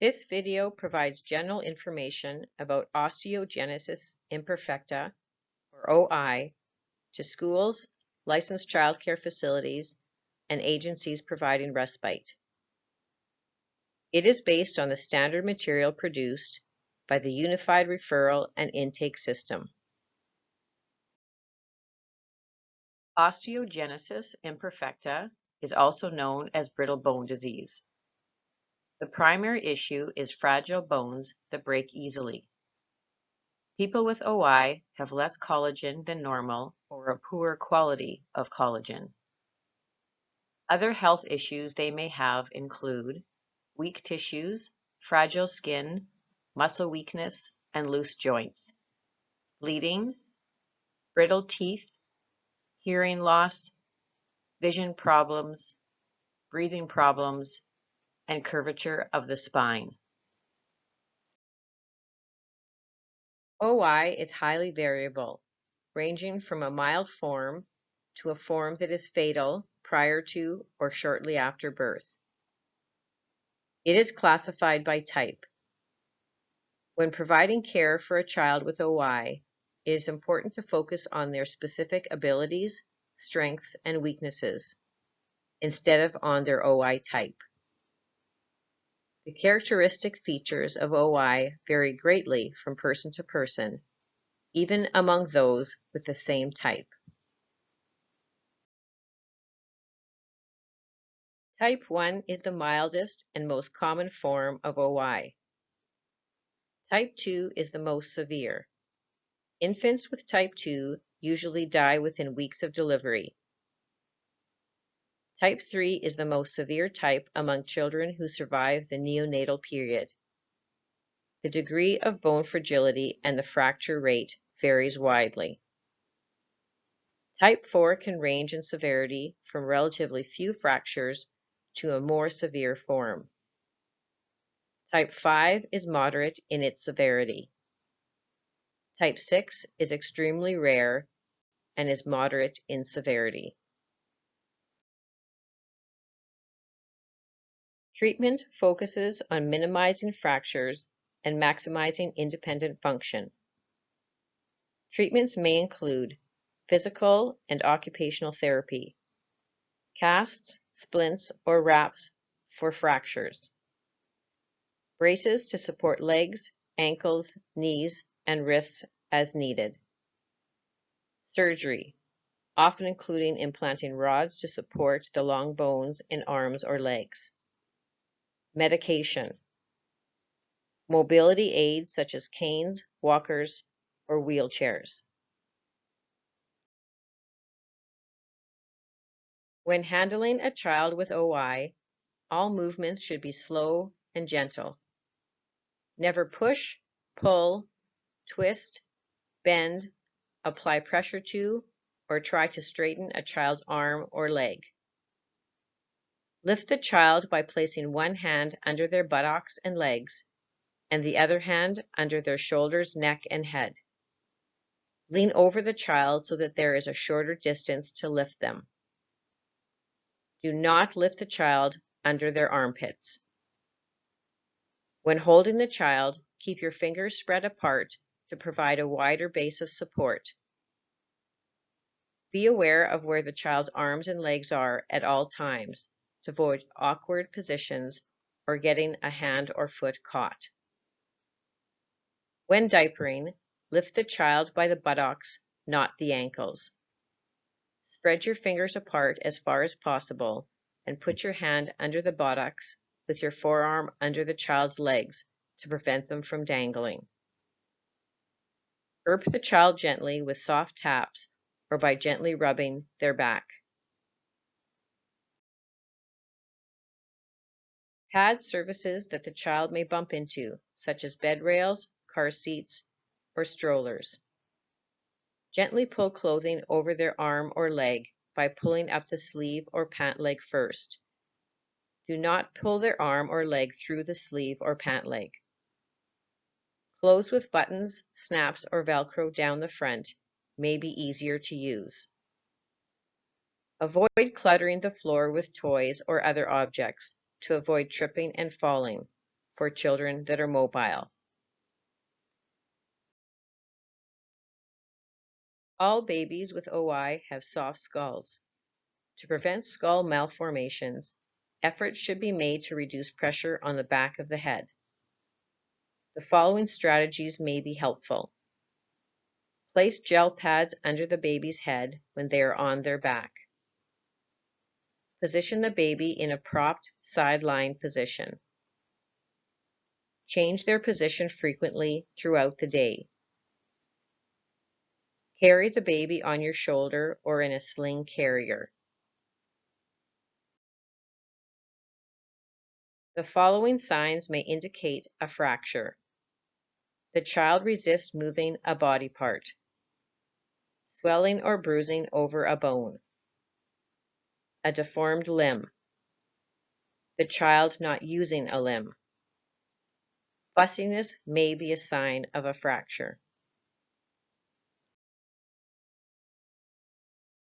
This video provides general information about osteogenesis imperfecta, or OI, to schools, licensed childcare facilities, and agencies providing respite. It is based on the standard material produced by the Unified Referral and Intake System. Osteogenesis imperfecta is also known as brittle bone disease. The primary issue is fragile bones that break easily. People with OI have less collagen than normal or a poor quality of collagen. Other health issues they may have include weak tissues, fragile skin, muscle weakness, and loose joints, bleeding, brittle teeth, hearing loss, vision problems, breathing problems, and curvature of the spine. OI is highly variable, ranging from a mild form to a form that is fatal prior to or shortly after birth. It is classified by type. When providing care for a child with OI, it is important to focus on their specific abilities, strengths, and weaknesses, instead of on their OI type. The characteristic features of OI vary greatly from person to person, even among those with the same type. Type 1 is the mildest and most common form of OI. Type 2 is the most severe. Infants with type 2 usually die within weeks of delivery. Type 3 is the most severe type among children who survive the neonatal period. The degree of bone fragility and the fracture rate varies widely. Type 4 can range in severity from relatively few fractures to a more severe form. Type 5 is moderate in its severity. Type 6 is extremely rare and is moderate in severity. Treatment focuses on minimizing fractures and maximizing independent function. Treatments may include physical and occupational therapy, casts, splints, or wraps for fractures, braces to support legs, ankles, knees, and wrists as needed, surgery, often including implanting rods to support the long bones in arms or legs, medication, mobility aids such as canes, walkers, or wheelchairs. When handling a child with OI, all movements should be slow and gentle. Never push, pull, twist, bend, apply pressure to, or try to straighten a child's arm or leg. Lift the child by placing one hand under their buttocks and legs and the other hand under their shoulders, neck, and head. Lean over the child so that there is a shorter distance to lift them. Do not lift the child under their armpits. When holding the child, keep your fingers spread apart to provide a wider base of support. Be aware of where the child's arms and legs are at all times to avoid awkward positions or getting a hand or foot caught. When diapering, lift the child by the buttocks, not the ankles. Spread your fingers apart as far as possible and put your hand under the buttocks with your forearm under the child's legs to prevent them from dangling. Burp the child gently with soft taps or by gently rubbing their back. Pad surfaces that the child may bump into, such as bed rails, car seats, or strollers. Gently pull clothing over their arm or leg by pulling up the sleeve or pant leg first. Do not pull their arm or leg through the sleeve or pant leg. Clothes with buttons, snaps, or Velcro down the front may be easier to use. Avoid cluttering the floor with toys or other objects to avoid tripping and falling. for children that are mobile. All babies with OI have soft skulls. To prevent skull malformations, efforts should be made to reduce pressure on the back of the head. The following strategies may be helpful. Place gel pads under the baby's head when they are on their back. Position the baby in a propped sideline position. Change their position frequently throughout the day. Carry the baby on your shoulder or in a sling carrier. The following signs may indicate a fracture. The child resists moving a body part. Swelling or bruising over a bone. A deformed limb. The child not using a limb. Fussiness may be a sign of a fracture.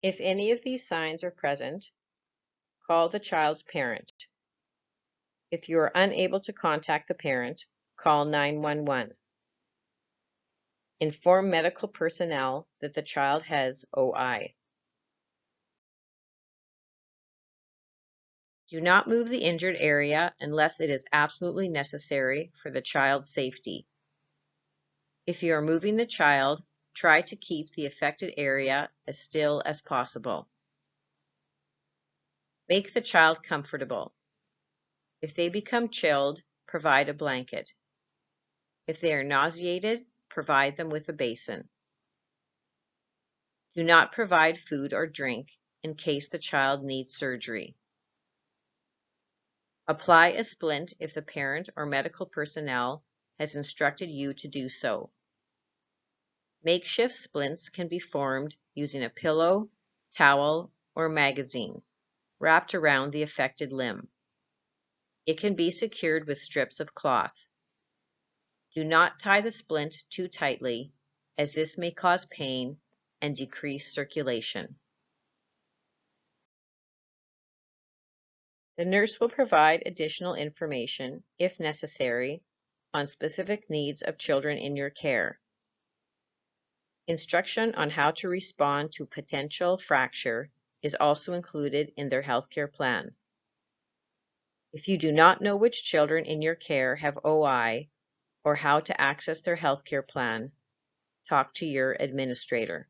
If any of these signs are present, call the child's parent. If you are unable to contact the parent, call 911. Inform medical personnel that the child has OI. Do not move the injured area unless it is absolutely necessary for the child's safety. If you are moving the child, try to keep the affected area as still as possible. Make the child comfortable. If they become chilled, provide a blanket. If they are nauseated, provide them with a basin. Do not provide food or drink in case the child needs surgery. Apply a splint if the parent or medical personnel has instructed you to do so. Makeshift splints can be formed using a pillow, towel, or magazine wrapped around the affected limb. It can be secured with strips of cloth. Do not tie the splint too tightly, as this may cause pain and decrease circulation. The nurse will provide additional information, if necessary, on specific needs of children in your care. Instruction on how to respond to potential fracture is also included in their healthcare plan. If you do not know which children in your care have OI or how to access their healthcare plan, talk to your administrator.